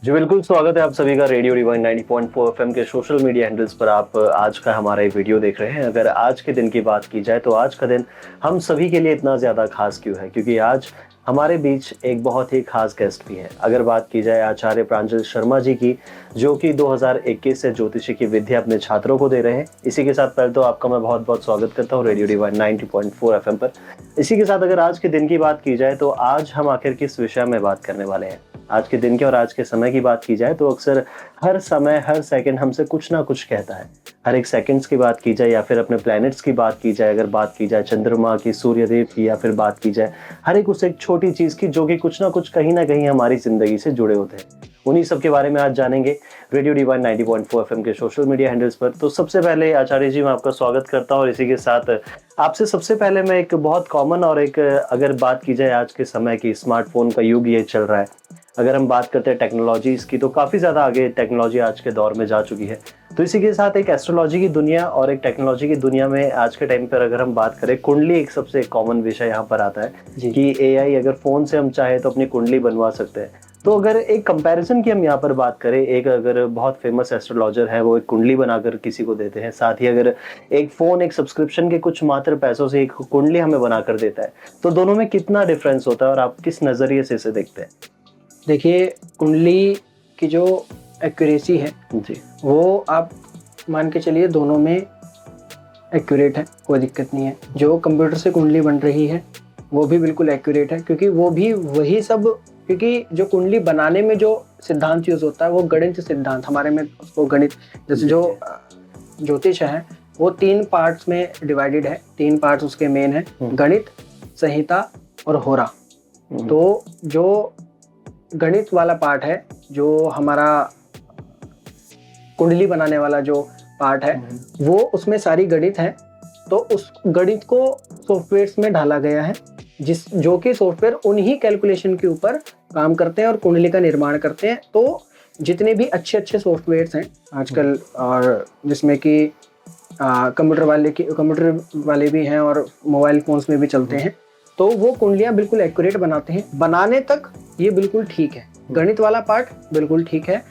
जी बिल्कुल, स्वागत है आप सभी का रेडियो रिवाइंड 90.4 एफएम के सोशल मीडिया हैंडल्स पर। आप आज का हमारा ये वीडियो देख रहे हैं। अगर आज के दिन की बात की जाए तो आज का दिन हम सभी के लिए इतना ज़्यादा खास क्यों है? क्योंकि आज हमारे बीच एक बहुत ही खास गेस्ट भी है। अगर बात की जाए आचार्य प्रांजल शर्मा जी की, जो कि 2021 से ज्योतिषी की विद्या अपने छात्रों को दे रहे हैं। इसी के साथ पहले तो आपका मैं बहुत-बहुत स्वागत करता हूँ रेडियो रिवाइंड 90.4 एफएम पर। इसी के साथ अगर आज के दिन की बात की जाए तो आज हम आखिर किस विषय में बात करने वाले हैं? आज के दिन के और आज के समय की बात की जाए तो अक्सर हर समय हर सेकंड हमसे कुछ ना कुछ कहता है। हर एक सेकंड्स की बात की जाए या फिर अपने प्लैनेट्स की बात की जाए, अगर बात की जाए चंद्रमा की, सूर्यदेव की, या फिर बात की जाए हर एक उस एक छोटी चीज़ की जो कि कुछ ना कुछ कहीं न कहीं हमारी ज़िंदगी से जुड़े होते हैं। उन्हीं सब के बारे में आज जानेंगे रेडियो डिवाइन 90.4 एफएम के सोशल मीडिया हैंडल्स पर। तो सबसे पहले आचार्य जी मैं आपका स्वागत करता हूँ और इसी के साथ आपसे सबसे पहले मैं एक बहुत कॉमन और एक अगर बात की जाए आज के समय की, स्मार्टफ़ोन का युग ये चल रहा है। अगर हम बात करते हैं टेक्नोलॉजीज़ की तो काफ़ी ज़्यादा आगे टेक्नोलॉजी आज के दौर में जा चुकी है। तो इसी के साथ एक एस्ट्रोलॉजी की दुनिया और एक टेक्नोलॉजी की दुनिया में आज के टाइम पर अगर हम बात करें, कुंडली एक सबसे कॉमन विषय यहाँ पर आता है कि एआई अगर फ़ोन से हम चाहें तो अपनी कुंडली बनवा सकते हैं। तो अगर एक कंपैरिज़न की हम यहाँ पर बात करें, एक अगर बहुत फ़ेमस एस्ट्रोलॉजर है, वो एक कुंडली बनाकर किसी को देते हैं। साथ ही अगर एक फ़ोन एक सब्सक्रिप्शन के कुछ मात्र पैसों से एक कुंडली हमें बनाकर देता है, तो दोनों में कितना डिफ़रेंस होता है और आप किस नज़रिए से इसे देखते हैं? देखिए, कुंडली की जो एक्यूरेसी है जी। वो आप मान के चलिए दोनों में एक्यूरेट है, कोई दिक्कत नहीं है। जो कंप्यूटर से कुंडली बन रही है वो भी बिल्कुल एक्यूरेट है, क्योंकि वो भी वही सब, क्योंकि जो कुंडली बनाने में जो सिद्धांत यूज़ होता है वो गणित सिद्धांत, हमारे में उसको गणित, जैसे जो ज्योतिष है वो 3 पार्ट्स में डिवाइडेड है। 3 पार्ट्स उसके मेन है, गणित, संहिता और होरा। तो जो गणित वाला पार्ट है, जो हमारा कुंडली बनाने वाला जो पार्ट है, वो उसमें सारी गणित है। तो उस गणित को सॉफ्टवेयर्स में ढाला गया है, जो कि सॉफ्टवेयर उन्हीं कैलकुलेशन के ऊपर काम करते हैं और कुंडली का निर्माण करते हैं। तो जितने भी अच्छे अच्छे सॉफ्टवेयर्स हैं आजकल, और जिसमें कि कंप्यूटर वाले भी हैं और मोबाइल फोन्स में भी चलते हैं, तो वो कुंडलियाँ बिल्कुल एक्यूरेट बनाते हैं। बनाने तक ये बिल्कुल ठीक है, गणित वाला पार्ट बिल्कुल ठीक है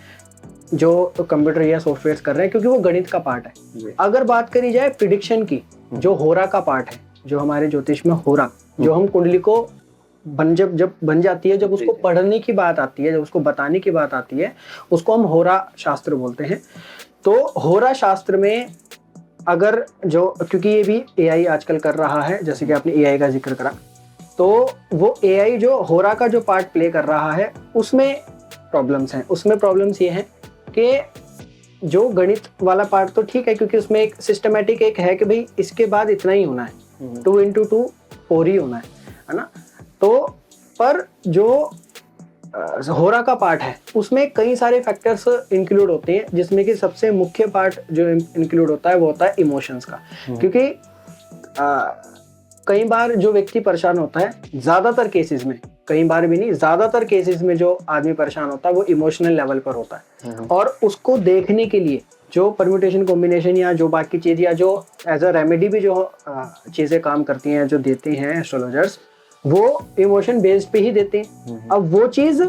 जो कंप्यूटर या सॉफ्टवेयर कर रहे हैं, क्योंकि वो गणित का पार्ट है। अगर बात करी जाए प्रिडिक्शन की, जो होरा का पार्ट है, जो हमारे ज्योतिष में होरा, जो हम कुंडली को जब बन जाती है, जब उसको पढ़ने की बात आती है, जब उसको बताने की बात आती है, उसको हम होरा शास्त्र बोलते हैं। तो होरा शास्त्र में अगर जो, क्योंकि ये भी एआई आजकल कर रहा है, जैसे कि आपने एआई का जिक्र करा, तो वो एआई जो होरा का जो पार्ट प्ले कर रहा है उसमें प्रॉब्लम्स हैं। उसमें प्रॉब्लम्स ये हैं कि जो गणित वाला पार्ट तो ठीक है, क्योंकि उसमें एक सिस्टमेटिक एक है कि भाई इसके बाद इतना ही होना है, 2 into 2 4 ही होना है ना। तो पर जो होरा का पार्ट है उसमें कई सारे फैक्टर्स इंक्लूड होते हैं, जिसमें कि सबसे मुख्य पार्ट जो इंक्लूड होता है वो होता है इमोशंस का। क्योंकि कई बार जो व्यक्ति परेशान होता है, ज़्यादातर केसेस में, कई बार भी नहीं, ज़्यादातर केसेस में जो आदमी परेशान होता है वो इमोशनल लेवल पर होता है। और उसको देखने के लिए जो परम्यूटेशन कॉम्बिनेशन या जो बाकी चीज़ या जो एज अ रेमेडी भी जो चीज़ें काम करती हैं, जो देते हैं एस्ट्रोलॉजर्स, वो इमोशन बेस्ड पे ही देते हैं। अब वो चीज़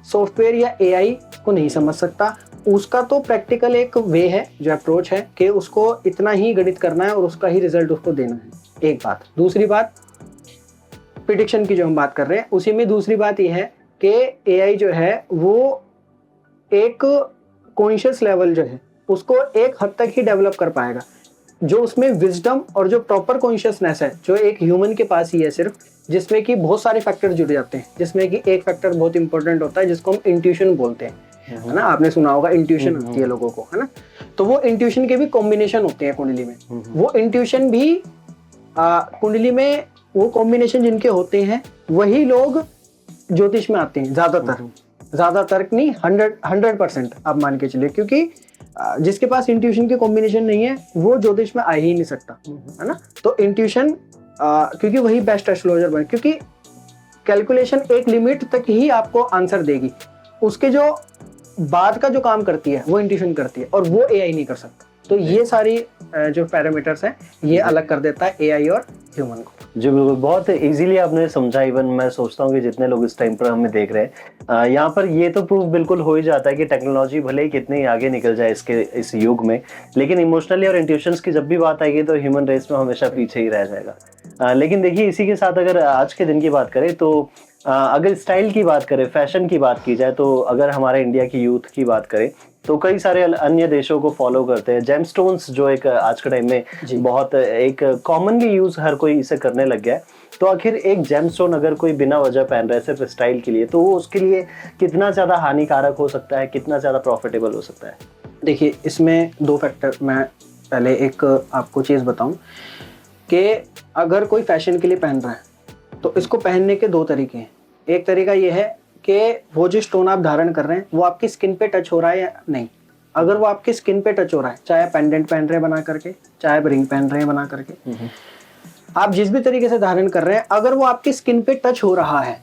सॉफ्टवेयर या एआई को नहीं समझ सकता। उसका तो प्रैक्टिकल एक वे है, जो अप्रोच है कि उसको इतना ही गणित करना है और उसका ही रिजल्ट उसको देना है। एक बात। दूसरी बात, प्रिडिक्शन की जो हम बात कर रहे हैं, उसी में दूसरी बात यह है कि एआई जो है वो एक कॉन्शियस लेवल जो है उसको एक हद तक ही डेवलप कर पाएगा। जो उसमें विजडम और जो प्रॉपर कॉन्शियसनेस है, जो एक ह्यूमन के पास ही है सिर्फ, जिसमें कि बहुत सारे फैक्टर जुड़ जाते हैं, जिसमें कि एक फैक्टर बहुत इंपॉर्टेंट होता है जिसको हम इंट्यूशन बोलते हैं, है ना। आपने सुना होगा इंट्यूशन होती है लोगों को, है ना। तो वो इंट्यूशन के भी कॉम्बिनेशन होते हैं कुंडली में। वो इंट्यूशन भी कुंडली में वो कॉम्बिनेशन जिनके होते हैं वही लोग ज्योतिष में आते हैं ज़्यादातर नहीं, 100% आप मान के चलिए, क्योंकि जिसके पास इंट्यूशन के कॉम्बिनेशन नहीं है वो ज्योतिष में आ ही नहीं सकता, है ना। तो इंट्यूशन, क्योंकि वही बेस्ट एस्ट्रोलॉजर बने, क्योंकि कैलकुलेशन एक लिमिट तक ही आपको आंसर देगी, उसके जो बाद का जो काम करती है वो इंट्यूशन करती है, और वो एआई नहीं कर सकता। तो ये सारी जो पैरामीटर्स हैं ये अलग कर देता है एआई और ह्यूमन को। जी बिल्कुल, बहुत इजीली आपने समझा। इवन मैं सोचता हूँ कि जितने लोग इस टाइम पर हमें देख रहे हैं, यहाँ पर ये तो प्रूव बिल्कुल हो ही जाता है कि टेक्नोलॉजी भले ही कितनी आगे निकल जाए इस युग में, लेकिन इमोशनली और इंट्यूशंस की जब भी बात आएगी तो ह्यूमन रेस में हमेशा पीछे ही रह जाएगा। लेकिन देखिए, इसी के साथ अगर आज के दिन की बात करें तो अगर स्टाइल की बात करें, फैशन की बात की जाए, तो अगर हमारे इंडिया की यूथ की बात करें तो कई सारे अन्य देशों को फॉलो करते हैं। जेमस्टोन्स जो एक आज के टाइम में बहुत एक कॉमनली यूज हर कोई इसे करने लग गया है। तो आखिर एक जेमस्टोन अगर कोई बिना वजह पहन रहा है सिर्फ स्टाइल के लिए, तो वो उसके लिए कितना ज्यादा हानिकारक हो सकता है, कितना ज्यादा प्रॉफिटेबल हो सकता है? देखिए, इसमें 2 फैक्टर, मैं पहले एक आपको चीज़ बताऊं कि अगर कोई फैशन के लिए पहन रहा है तो इसको पहनने के 2 तरीके हैं। एक तरीका ये है कि वो जो स्टोन आप धारण कर रहे हैं वो आपकी स्किन पे टच हो रहा है या नहीं। अगर वो आपकी स्किन पे टच हो रहा है, चाहे आप पेंडेंट पहन रहे हैं बना करके, चाहे आप रिंग पहन रहे हैं बना करके, आप जिस भी तरीके से धारण कर रहे हैं, अगर वो आपकी स्किन पे टच हो रहा है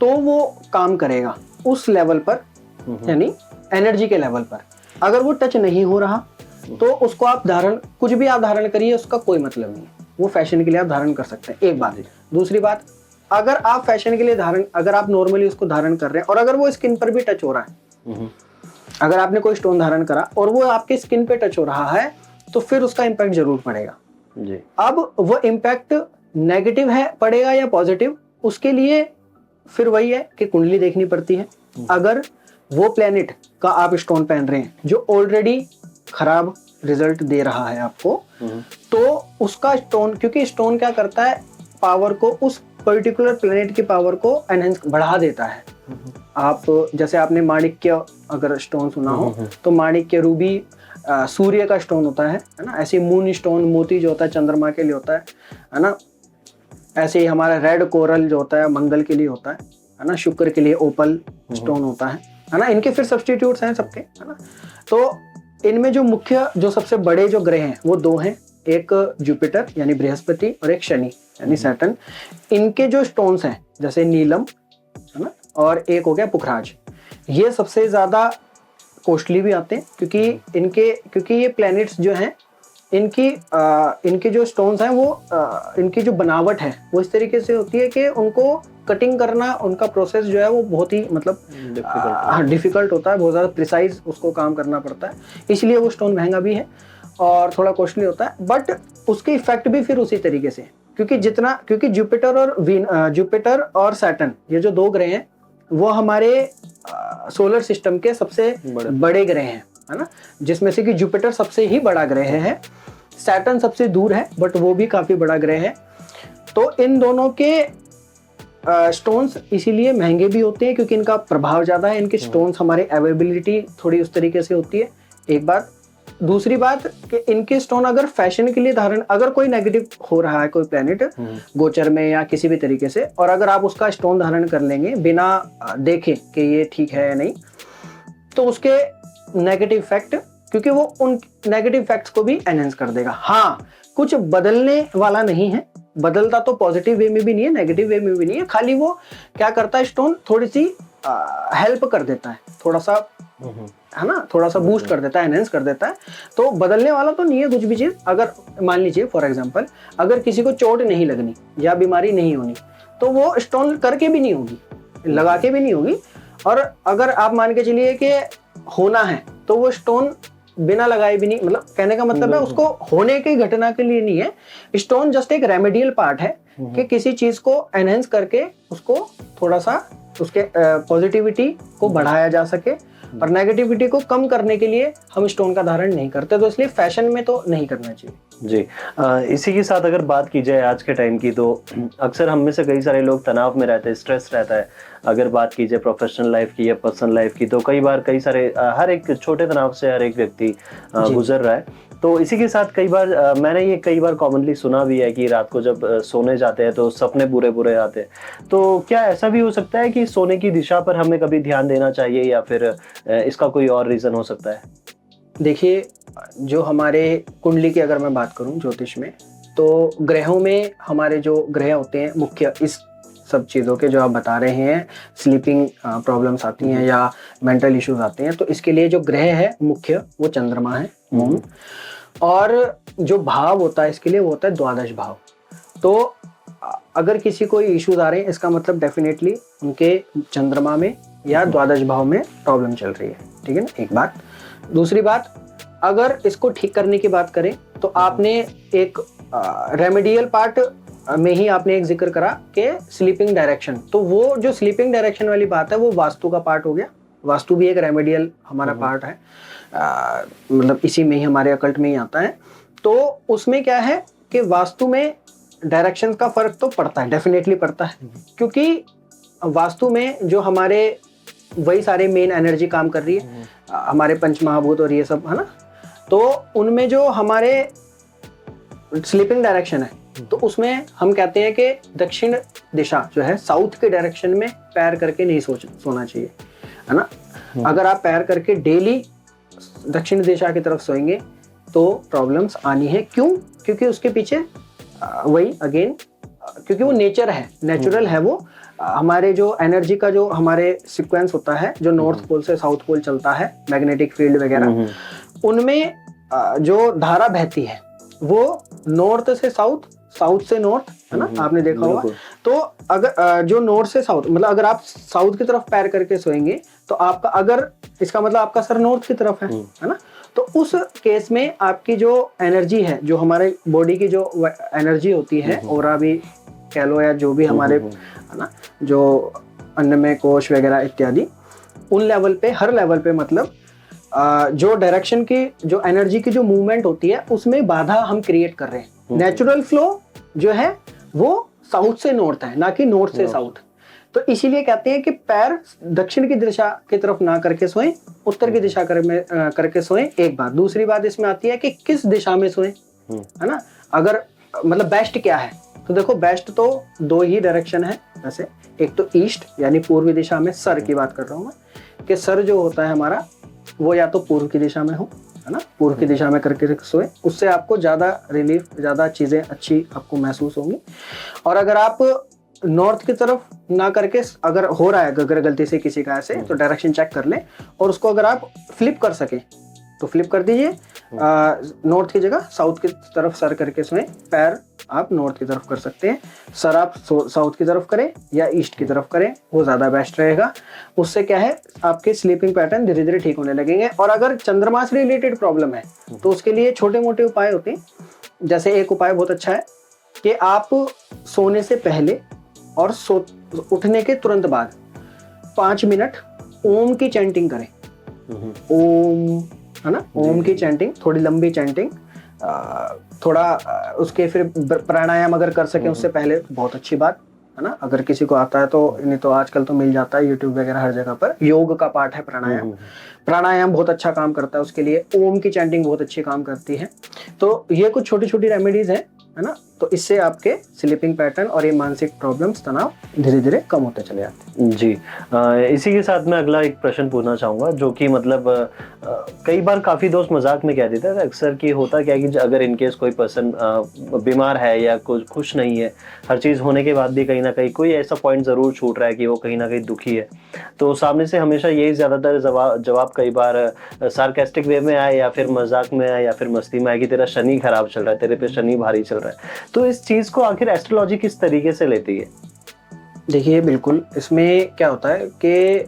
तो वो काम करेगा उस लेवल पर, यानी एनर्जी के लेवल पर। अगर वो टच नहीं हो रहा तो उसको आप कुछ भी आप धारण करिए, उसका कोई मतलब नहीं है। वो फैशन के लिए आप धारण कर सकते हैं, एक बात। दूसरी बात, अगर आप फैशन के लिए अगर आप नॉर्मली उसको धारण कर रहे हैं और अगर वो स्किन पर भी टच हो रहा है, अगर आपने कोई स्टोन धारण करा और वो आपके स्किन पे टच हो रहा है, तो फिर उसका इम्पैक्ट जरूर पड़ेगा जी। अब वो इम्पैक्ट नेगेटिव है पड़ेगा या पॉजिटिव, उसके लिए फिर वही है कि कुंडली देखनी पड़ती है। अगर वो प्लेनेट का आप स्टोन पहन रहे हैं जो ऑलरेडी खराब रिजल्ट दे रहा है आपको, तो उसका स्टोन, क्योंकि स्टोन क्या करता है, पावर को, उस पर्टिकुलर प्लेनेट की पावर को एनहेंस, बढ़ा देता है। आप जैसे आपने माणिक्य अगर स्टोन सुना हो, तो माणिक्य, रूबी सूर्य का स्टोन होता है ना। ऐसे मून स्टोन, मोती जो होता है चंद्रमा के लिए होता है ना। ऐसे ही हमारा रेड कोरल जो होता है मंगल के लिए होता है ना। शुक्र के लिए ओपल स्टोन होता है ना। इनके फिर सब्स्टिट्यूट्स हैं सबके, है ना। तो इनमें जो मुख्य, जो सबसे बड़े जो ग्रह हैं वो 2 हैं, एक जुपिटर यानी बृहस्पति और एक शनि यानी सैटर्न। इनके जो स्टोन्स हैं जैसे नीलम, है ना, और एक हो गया पुखराज, ये सबसे ज्यादा कॉस्टली भी आते हैं, क्योंकि ये प्लैनेट्स जो हैं, इनके जो स्टोन्स हैं वो इनकी जो बनावट है वो इस तरीके से होती है कि उनको कटिंग करना, उनका प्रोसेस जो है वो बहुत ही मतलब डिफिकल्ट होता है, बहुत ज़्यादा प्रिसाइज उसको काम करना पड़ता है। इसलिए वो स्टोन महंगा भी है और थोड़ा कॉस्टली होता है, बट उसके इफेक्ट भी फिर उसी तरीके से, क्योंकि जुपिटर और सैटर्न, ये जो 2 ग्रह हैं वो हमारे सोलर सिस्टम के सबसे बड़े ग्रह हैं, है ना। जिसमें से कि जुपिटर सबसे ही बड़ा ग्रह है, सैटर्न सबसे दूर है बट वो भी काफी बड़ा ग्रह है। तो इन दोनों के स्टोन्स इसीलिए महंगे भी होते हैं क्योंकि इनका प्रभाव ज्यादा है। इनके स्टोन्स, हमारी अवेलेबिलिटी थोड़ी उस तरीके से होती है, एक बात। दूसरी बात कि इनके स्टोन अगर फैशन के लिए अगर कोई नेगेटिव हो रहा है, कोई प्लेनेट गोचर में या किसी भी तरीके से, और अगर आप उसका स्टोन धारण कर लेंगे बिना देखे कि ये ठीक है या नहीं, तो उसके नेगेटिव इफेक्ट, क्योंकि वो उन नेगेटिव इफेक्ट्स को भी एनहेंस कर देगा। हाँ, कुछ बदलने वाला नहीं है, बदलता तो पॉजिटिव वे में भी नहीं है, नेगेटिव वे में भी नहीं है, खाली वो क्या करता है, स्टोन थोड़ी सी हेल्प कर देता है, थोड़ा सा, है ना, थोड़ा सा बूस्ट कर देता है, एनहेंस कर देता है। तो बदलने वाला तो नहीं है कुछ भी चीज। अगर मान लीजिए फॉर एग्जांपल, अगर किसी को चोट नहीं लगनी या बीमारी नहीं होनी, तो वो स्टोन करके भी नहीं होगी, लगा के भी नहीं होगी। और अगर आप मान के चलिए कि होना है, तो वो स्टोन बिना लगाए भी नहीं, मतलब कहने का मतलब है उसको होने की घटना के लिए नहीं है। स्टोन जस्ट एक रेमेडियल पार्ट है कि किसी चीज को एनहेंस करके उसको थोड़ा सा उसके पॉजिटिविटी को बढ़ाया जा सके, और नेगेटिविटी को कम करने के लिए हम स्टोन का धारण नहीं करते, तो इसलिए फैशन में तो नहीं करना चाहिए जी। इसी के साथ अगर बात की जाए आज के टाइम की, तो अक्सर हम में से कई सारे लोग तनाव में रहते हैं, स्ट्रेस रहता है। अगर बात की जाए प्रोफेशनल लाइफ की या पर्सनल लाइफ की, तो कई बार कई सारे हर एक छोटे तनाव से हर एक व्यक्ति गुजर रहा है। तो इसी के साथ कई बार मैंने ये कई बार कॉमनली सुना भी है कि रात को जब सोने जाते हैं तो सपने बुरे बुरे आते हैं। तो क्या ऐसा भी हो सकता है कि सोने की दिशा पर हमें कभी ध्यान देना चाहिए, या फिर इसका कोई और रीजन हो सकता है? देखिए, जो हमारे कुंडली की अगर मैं बात करूं ज्योतिष में, तो ग्रहों में हमारे जो ग्रह होते हैं मुख्य, इस सब चीज़ों के जो आप बता रहे हैं, स्लीपिंग प्रॉब्लम्स आती हैं या मेंटल इश्यूज आते हैं, तो इसके लिए जो ग्रह है मुख्य वो चंद्रमा है, मून। और जो भाव होता है इसके लिए वो होता है द्वादश भाव। तो अगर किसी को इश्यूज आ रहे हैं, इसका मतलब डेफिनेटली उनके चंद्रमा में या द्वादश भाव में प्रॉब्लम चल रही है। ठीक है ना, एक बात। दूसरी बात, अगर इसको ठीक करने की बात करें तो आपने एक रेमेडियल पार्ट में ही आपने एक जिक्र करा कि स्लीपिंग डायरेक्शन, तो वो जो स्लीपिंग डायरेक्शन वाली बात है वो वास्तु का पार्ट हो गया। वास्तु भी एक रेमेडियल हमारा पार्ट है, मतलब इसी में ही हमारे अकल्ट में ही आता है। तो उसमें क्या है कि वास्तु में डायरेक्शन का फर्क तो पड़ता है, डेफिनेटली पड़ता है, क्योंकि वास्तु में जो हमारे वही सारे मेन एनर्जी काम कर रही है, हमारे पंच महाभूत और ये सब है ना, तो उनमें जो हमारे स्लीपिंग डायरेक्शन है तो उसमें हम कहते हैं कि दक्षिण दिशा जो है, साउथ के डायरेक्शन में पैर करके नहीं सोना चाहिए, है ना। अगर आप पैर करके डेली दक्षिण दिशा की तरफ सोएंगे तो प्रॉब्लम्स आनी है। क्यों? क्योंकि उसके पीछे वही अगेन, क्योंकि वो नेचर है, नेचुरल है वो। हमारे जो एनर्जी का जो हमारे सीक्वेंस होता है, जो नॉर्थ पोल से साउथ पोल चलता है, मैग्नेटिक फील्ड वगैरह, उनमें जो धारा बहती है वो नॉर्थ से साउथ, साउथ से नॉर्थ, है ना, आपने देखा होगा। तो अगर जो नॉर्थ से साउथ, मतलब अगर आप साउथ की तरफ पैर करके सोएंगे तो आपका, अगर इसका मतलब आपका सर नॉर्थ की तरफ है ना, तो उस केस में आपकी जो एनर्जी है, जो हमारे बॉडी की जो एनर्जी होती है, ऑरा भी कह लो या जो भी हमारे, है ना, जो अन्नमय कोश वगैरह इत्यादि, उन लेवल पे, हर लेवल पे, मतलब जो डायरेक्शन की, जो एनर्जी की जो मूवमेंट होती है उसमें बाधा हम क्रिएट कर रहे हैं। नेचुरल फ्लो जो है वो साउथ से नॉर्थ है, ना कि नॉर्थ से साउथ। तो इसीलिए कहते हैं कि पैर दक्षिण की दिशा की तरफ ना करके सोएं, उत्तर की दिशा करके सोएं। एक बात। दूसरी बात इसमें आती है कि किस दिशा में सोएं, है ना। अगर मतलब बेस्ट क्या है, तो देखो बेस्ट तो दो ही डायरेक्शन है वैसे। एक तो ईस्ट यानी पूर्वी दिशा में, सर की बात कर रहा हूँ मैं, कि सर जो होता है हमारा वो या तो पूर्व की दिशा में हो, है ना, पूर्व की दिशा में करके सोए, उससे आपको ज़्यादा रिलीफ, ज़्यादा चीज़ें अच्छी आपको महसूस होंगी। और अगर आप नॉर्थ की तरफ ना करके, अगर हो रहा है अगर गलती से किसी का ऐसे, तो डायरेक्शन चेक कर लें और उसको अगर आप फ्लिप कर सकें तो फ्लिप कर दीजिए, नॉर्थ की जगह साउथ की तरफ सर करके सोएं। पैर आप नॉर्थ की तरफ कर सकते हैं, सर आप साउथ की तरफ करें या ईस्ट की तरफ करें, वो ज़्यादा बेस्ट रहेगा। उससे क्या है, आपके स्लीपिंग पैटर्न धीरे धीरे ठीक होने लगेंगे। और अगर चंद्रमा से रिलेटेड प्रॉब्लम है तो उसके लिए छोटे मोटे उपाय होते हैं। जैसे एक उपाय बहुत अच्छा है कि आप सोने से पहले और उठने के तुरंत बाद 5 मिनट ओम की चैंटिंग करें। ओम, है ना, ओम की चैंटिंग, थोड़ी लंबी चैंटिंग, थोड़ा उसके फिर प्राणायाम अगर कर सकें उससे पहले, बहुत अच्छी बात, है ना। अगर किसी को आता है तो, नहीं तो आजकल तो मिल जाता है यूट्यूब वगैरह हर जगह पर, योग का पार्ट है प्राणायाम। प्राणायाम बहुत अच्छा काम करता है उसके लिए। ओम की चैंटिंग बहुत अच्छी काम करती है। तो ये कुछ छोटी छोटी रेमेडीज है ना, तो इससे आपके स्लीपिंग पैटर्न और ये मानसिक प्रॉब्लम्स, तनाव धीरे धीरे कम होते चले जाते हैं। जी, इसी के साथ मैं अगला एक प्रश्न पूछना चाहूँगा, जो कि मतलब कई बार काफ़ी दोस्त मजाक में कह देते हैं अक्सर कि होता क्या है कि अगर इनकेस कोई पर्सन बीमार है या कुछ खुश नहीं है, हर चीज़ होने के बाद भी कहीं ना कहीं कोई ऐसा पॉइंट ज़रूर छूट रहा है कि वो कहीं ना कहीं दुखी है, तो सामने से हमेशा यही ज़्यादातर जवाब कई बार सार्केस्टिक वे में आए या फिर मजाक में आए या फिर मस्ती में आए कि तेरा शनि खराब चल रहा है, तेरे पे शनि भारी चल रहा है। तो इस चीज़ को आखिर एस्ट्रोलॉजी किस तरीके से लेती है? देखिए, बिल्कुल इसमें क्या होता है कि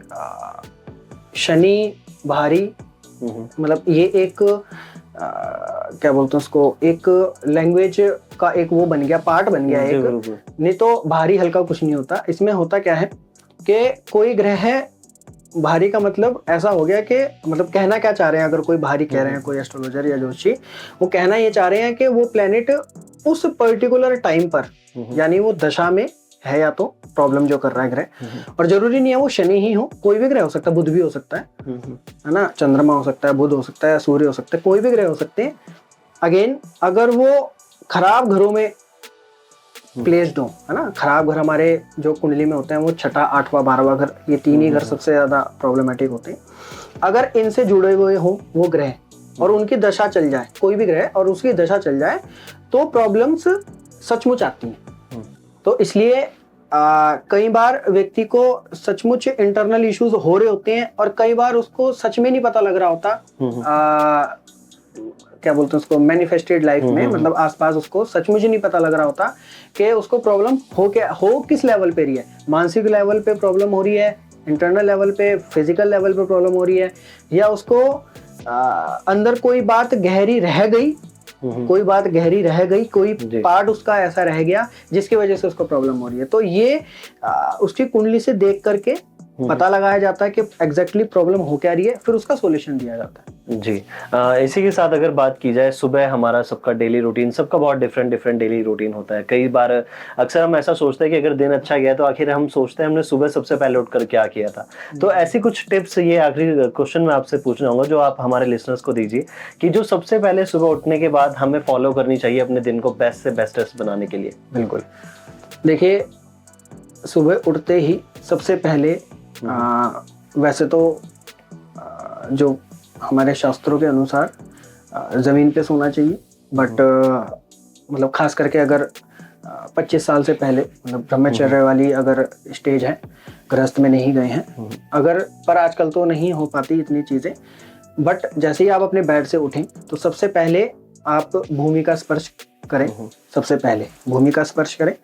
शनि भारी, मतलब ये एक क्या बोलते हैं उसको, एक लैंग्वेज का एक वो बन गया, पार्ट बन गया एक। नहीं तो भारी हल्का कुछ नहीं होता। इसमें होता क्या है कि कोई ग्रह है भारी का मतलब ऐसा हो गया कि, मतलब कहना क्या चाह रहे हैं, अगर कोई भारी कह रहे हैं कोई एस्ट्रोलॉजर या जोशी, वो कहना ये चाह रहे हैं कि वो प्लेनेट उस पर्टिकुलर टाइम पर, यानी वो दशा में है, या तो प्रॉब्लम जो कर रहा है ग्रह, और जरूरी नहीं है वो शनि ही हो, कोई भी ग्रह हो सकता है, बुध भी हो सकता है ना, चंद्रमा हो सकता है, बुध हो सकता है, सूर्य हो सकता है, कोई भी ग्रह हो सकते हैं। अगेन, अगर वो खराब घरों में प्लेस्ड हो, है ना, खराब घर हमारे जो कुंडली में होते हैं वो 6वां, 8वां, 12वां घर, ये 3 ही घर सबसे ज्यादा प्रॉब्लमेटिक होते हैं। अगर इनसे जुड़े हुए हो वो ग्रह और उनकी दशा चल जाए, कोई भी ग्रह और उसकी दशा चल जाए, तो प्रॉब्लम्स सचमुच आती हैं। तो इसलिए कई बार व्यक्ति को सचमुच इंटरनल इश्यूज हो रहे होते हैं और कई बार उसको सच में नहीं पता लग रहा होता, क्या बोलते हैं उसको, मैनिफेस्टेड लाइफ में, मतलब आसपास उसको सचमुच नहीं पता लग रहा होता कि उसको प्रॉब्लम हो किस लेवल पे रही है। मानसिक लेवल पे प्रॉब्लम हो रही है, इंटरनल लेवल पे, फिजिकल लेवल पे प्रॉब्लम हो रही है, या उसको अंदर कोई बात गहरी रह गई, कोई पार्ट उसका ऐसा रह गया जिसकी वजह से उसको प्रॉब्लम हो रही है। तो ये उसकी कुंडली से देख करके पता लगाया जाता है कि एग्जैक्टली प्रॉब्लम हो क्या रही है, फिर उसका सॉल्यूशन दिया जाता है। जी, इसी के साथ अगर बात की जाए, सुबह हमारा सबका डेली रूटीन, सबका बहुत डिफरेंट डेली रूटीन होता है। कई बार अक्सर हम ऐसा सोचते हैं कि अगर दिन अच्छा गया तो आखिर हम सोचते हैं हमने सुबह सबसे पहले उठकर क्या किया था। तो ऐसी कुछ टिप्स, ये आखिरी क्वेश्चन मैं आपसे पूछना चाहूंगा जो आप हमारे लिसनर्स को दीजिए, कि जो सबसे पहले सुबह उठने के बाद हमें फॉलो करनी चाहिए अपने दिन को बेस्ट से बेस्टेस्ट बनाने के लिए। बिल्कुल, देखिए सुबह उठते ही सबसे पहले वैसे तो जो हमारे शास्त्रों के अनुसार जमीन पे सोना चाहिए, बट मतलब खास करके अगर 25 साल से पहले, मतलब ब्रह्मचर्य वाली अगर स्टेज है, गृहस्थ में नहीं गए हैं अगर, पर आजकल तो नहीं हो पाती इतनी चीजें, बट जैसे ही आप अपने बेड से उठें तो सबसे पहले आप भूमि का स्पर्श करें। सबसे पहले भूमि का स्पर्श करें,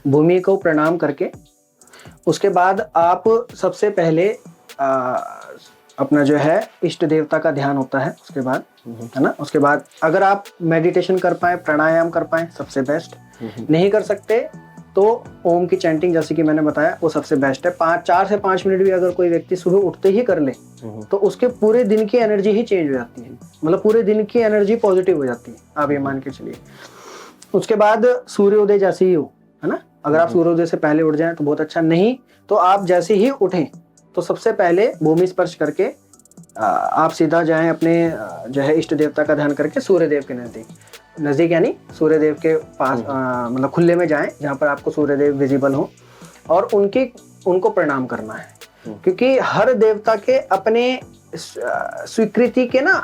भूमि को प्रणाम करके उसके बाद आप सबसे पहले अपना जो है इष्ट देवता का ध्यान होता है, उसके बाद है ना, उसके बाद अगर आप मेडिटेशन कर पाए, प्राणायाम कर पाए, सबसे बेस्ट। नहीं कर सकते तो ओम की चैंटिंग, जैसे कि मैंने बताया, वो सबसे बेस्ट है। 4 से 5 मिनट भी अगर कोई व्यक्ति सुबह उठते ही कर ले तो उसके पूरे दिन की एनर्जी ही चेंज हो जाती है, मतलब पूरे दिन की एनर्जी पॉजिटिव हो जाती है, आप ये मान के चलिए। उसके बाद सूर्योदय जैसे ही हो, है ना, अगर आप सूर्योदय से पहले उठ जाएं तो बहुत अच्छा, नहीं तो आप जैसे ही उठें तो सबसे पहले भूमि स्पर्श करके आप सीधा जाएं अपने जो है इष्ट देवता का ध्यान करके सूर्यदेव के नजदीक यानी सूर्यदेव के पास, मतलब खुले में जाएं जहां पर आपको सूर्यदेव विजिबल हो, और उनको प्रणाम करना है। क्योंकि हर देवता के अपने स्वीकृति के ना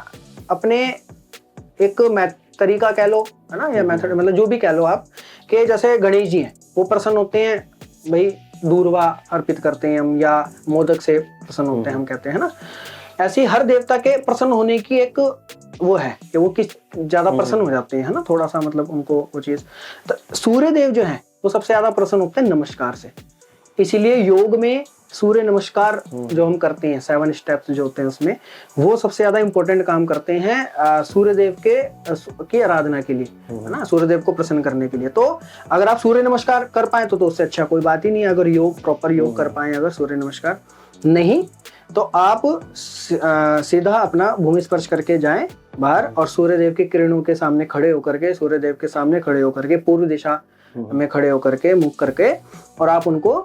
अपने एक तरीका कह लो, है ना, या मेथड, मतलब जो भी कह लो आप, कि जैसे गणेश जी हैं वो प्रसन्न होते हैं भाई दूर्वा अर्पित करते हैं हम, या मोदक से प्रसन्न होते हैं हम कहते हैं ना, ऐसे ही हर देवता के प्रसन्न होने की एक वो है कि वो किस ज्यादा प्रसन्न हो जाते हैं, है ना, थोड़ा सा मतलब उनको वो चीज। तो सूर्य देव जो है वो सबसे ज्यादा प्रसन्न होते हैं नमस्कार से, इसीलिए योग में सूर्य नमस्कार जो हम करते हैं 7 स्टेप्स जो होते हैं उसमें, वो सबसे ज्यादा इंपॉर्टेंट काम करते हैं सूर्य देव की आराधना के लिए, है ना, सूर्य देव को प्रसन्न करने के लिए। तो अगर आप सूर्य नमस्कार कर पाए तो उससे अच्छा कोई बात ही नहीं। अगर प्रॉपर योग कर पाए, अगर सूर्य नमस्कार नहीं, तो आप सीधा अपना भूमि स्पर्श करके जाएं बाहर, और सूर्य देव की किरणों के सामने खड़े होकर के, सूर्य देव के सामने खड़े होकर के, पूर्व दिशा में खड़े होकर के, मुख करके, और आप उनको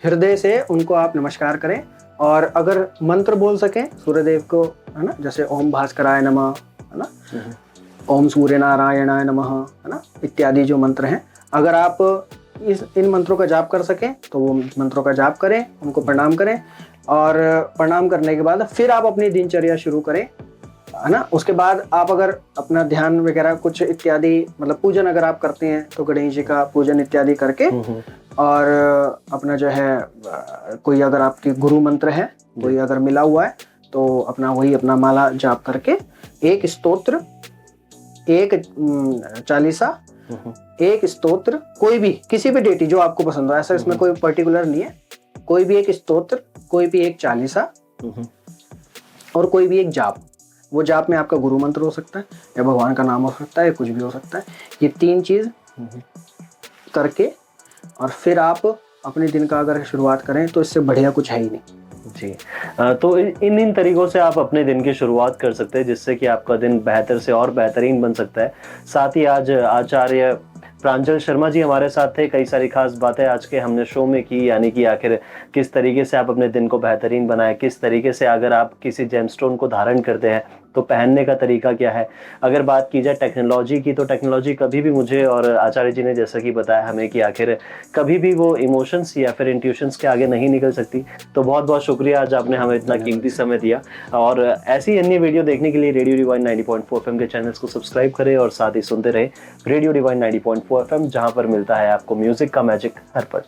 हृदय से उनको आप नमस्कार करें। और अगर मंत्र बोल सकें सूर्यदेव को, है ना, जैसे ओम भास्कराय नमः, है ना, ओम सूर्य नारायणाय नमः, है ना, इत्यादि जो मंत्र हैं, अगर आप इन मंत्रों का जाप कर सकें तो वो मंत्रों का जाप करें, उनको प्रणाम करें, और प्रणाम करने के बाद फिर आप अपनी दिनचर्या शुरू करें, है ना। उसके बाद आप अगर अपना ध्यान वगैरह कुछ इत्यादि, मतलब पूजन अगर आप करते हैं तो गणेश जी का पूजन इत्यादि करके, और अपना जो है कोई अगर आपकी गुरु मंत्र है कोई अगर मिला हुआ है तो अपना वही अपना माला जाप करके, एक स्तोत्र, एक चालीसा, एक स्तोत्र, कोई भी किसी भी डेटी जो आपको पसंद हो, ऐसा इसमें कोई पर्टिकुलर नहीं है, कोई भी एक स्तोत्र, कोई भी एक चालीसा, और कोई भी एक जाप। वो जाप में आपका गुरु मंत्र हो सकता है, या भगवान का नाम हो सकता है, कुछ भी हो सकता है। ये 3 चीज करके और फिर आप अपने दिन का अगर शुरुआत करें तो इससे बढ़िया कुछ है ही नहीं। जी, तो इन तरीकों से आप अपने दिन की शुरुआत कर सकते हैं, जिससे कि आपका दिन बेहतर से और बेहतरीन बन सकता है। साथ ही आज आचार्य प्रांजल शर्मा जी हमारे साथ थे, कई सारी खास बातें आज के हमने शो में की, यानी कि आखिर किस तरीके से आप अपने दिन को बेहतरीन बनाएं, किस तरीके से अगर आप किसी जेमस्टोन को धारण करते हैं तो पहनने का तरीका क्या है। अगर बात की जाए टेक्नोलॉजी की, तो टेक्नोलॉजी कभी भी, मुझे और आचार्य जी ने जैसा कि बताया हमें, कि आखिर कभी भी वो इमोशंस या फिर इंट्यूशंस के आगे नहीं निकल सकती। तो बहुत बहुत शुक्रिया, आज आपने हमें इतना कीमती समय दिया। और ऐसी अन्य वीडियो देखने के लिए रेडियो डिवाइन 90.4 FM के चैनल्स को सब्सक्राइब करें, और साथ ही सुनते रहे रेडियो डिवाइन 90.4 FM, जहां पर मिलता है आपको म्यूजिक का मैजिक हर पल।